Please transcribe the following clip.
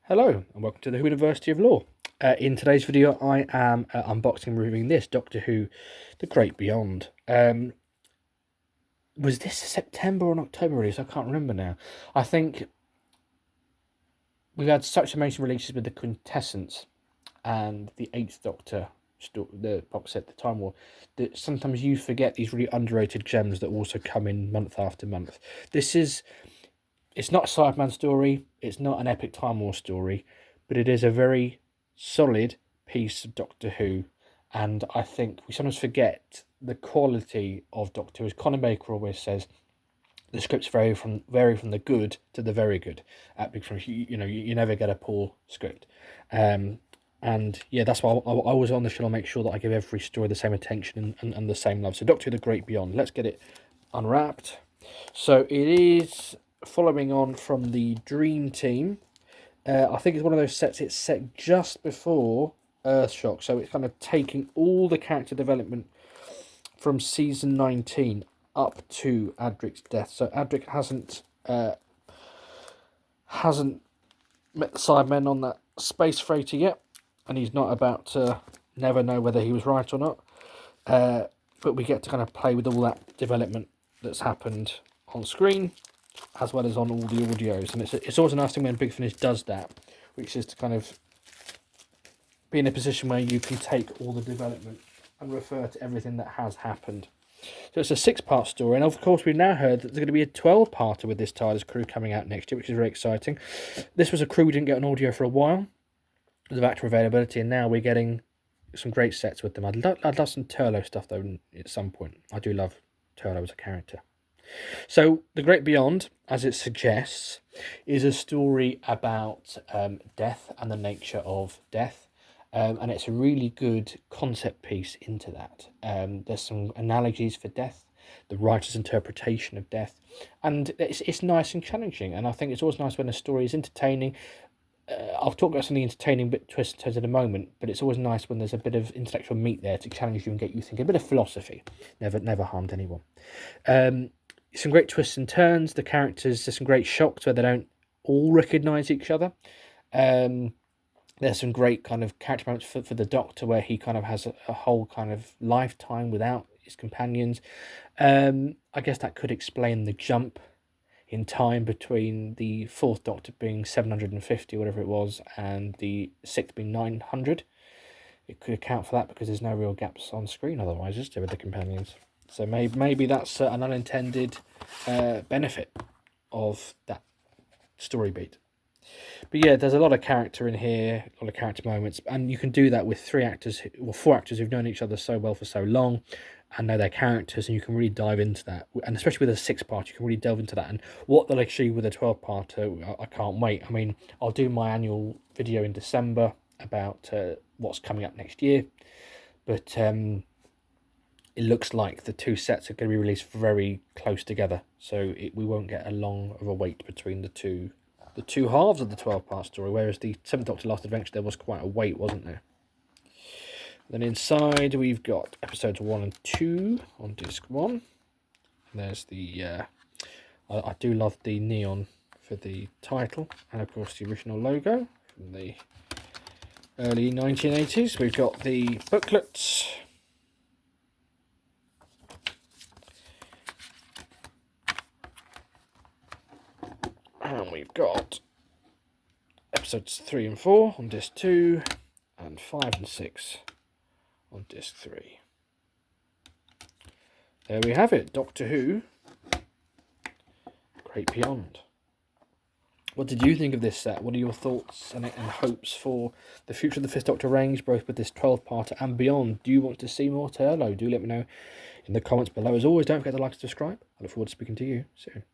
Hello and welcome to the Who University of Law. In today's video I am unboxing and reviewing this Doctor Who The Great Beyond. Was this September or an October release? I can't remember now. I think we've had such amazing releases with the Quintessence and the 8th Doctor, the box set, the Time War, that sometimes you forget these really underrated gems that also come in month after month. It's not a Cyberman story, it's not an epic Time War story, but it is a very solid piece of Doctor Who, and I think we sometimes forget the quality of Doctor Who. As Conor Baker always says, the scripts vary from the good to the very good. Because you never get a poor script, and yeah, that's why I was on the show. I'll make sure that I give every story the same attention and the same love. So Doctor Who: The Great Beyond. Let's get it unwrapped. So it is following on from the Dream Team. I think it's one of those sets, it's set just before Earthshock, so it's kind of taking all the character development from season 19 up to Adric's death. So Adric hasn't met the Cybermen on that space freighter yet, and he's not about to never know whether he was right or not. But we get to kind of play with all that development that's happened on screen, as well as on all the audios. And it's always a nice thing when Big Finish does that, which is to kind of be in a position where you can take all the development and refer to everything that has happened. So it's a 6-part story, and of course we've now heard that there's going to be a 12-parter with this TARDIS crew coming out next year, which is very exciting. This was a crew we didn't get an audio for a while because of actor availability, and now we're getting some great sets with them. I'd love some Turlough stuff though at some point. I do love Turlough as a character. So The Great Beyond, as it suggests, is a story about death and the nature of death. And it's a really good concept piece into that. There's some analogies for death, the writer's interpretation of death, and it's nice and challenging. And I think it's always nice when a story is entertaining. I'll talk about some of the entertaining twists and turns in a moment, but it's always nice when there's a bit of intellectual meat there to challenge you and get you thinking. A bit of philosophy never harmed anyone. Some great twists and turns. The characters, there's some great shocks where they don't all recognise each other. There's some great kind of character moments for the Doctor where he kind of has a whole kind of lifetime without his companions. I guess that could explain the jump in time between the 4th Doctor being 750, whatever it was, and the 6th being 900. It could account for that because there's no real gaps on screen otherwise, is there, with the companions? So maybe that's an unintended benefit of that story beat. But yeah, there's a lot of character in here, a lot of character moments, and you can do that with 4 actors who've known each other so well for so long and know their characters, and you can really dive into that. And especially with a 6-part, you can really delve into that. And what they'll achieve with a 12-parter, I can't wait. I mean, I'll do my annual video in December about what's coming up next year, but it looks like the 2 sets are going to be released very close together, so we won't get a long of a wait between the two halves of the 12-part story, whereas the 7th Doctor Last Adventure, there was quite a wait, wasn't there? Then inside we've got episodes 1 and 2 on disc 1. And there's the I do love the neon for the title, and of course the original logo from the early 1980s. We've got the booklets. And we've got episodes 3 and 4 on disc 2, and 5 and 6 on disc 3. There we have it, Doctor Who: Great Beyond. What did you think of this set? What are your thoughts and hopes for the future of the 5th Doctor range, both with this 12-parter and beyond? Do you want to see more Turlough? Do let me know in the comments below. As always, don't forget to like and subscribe. I look forward to speaking to you soon.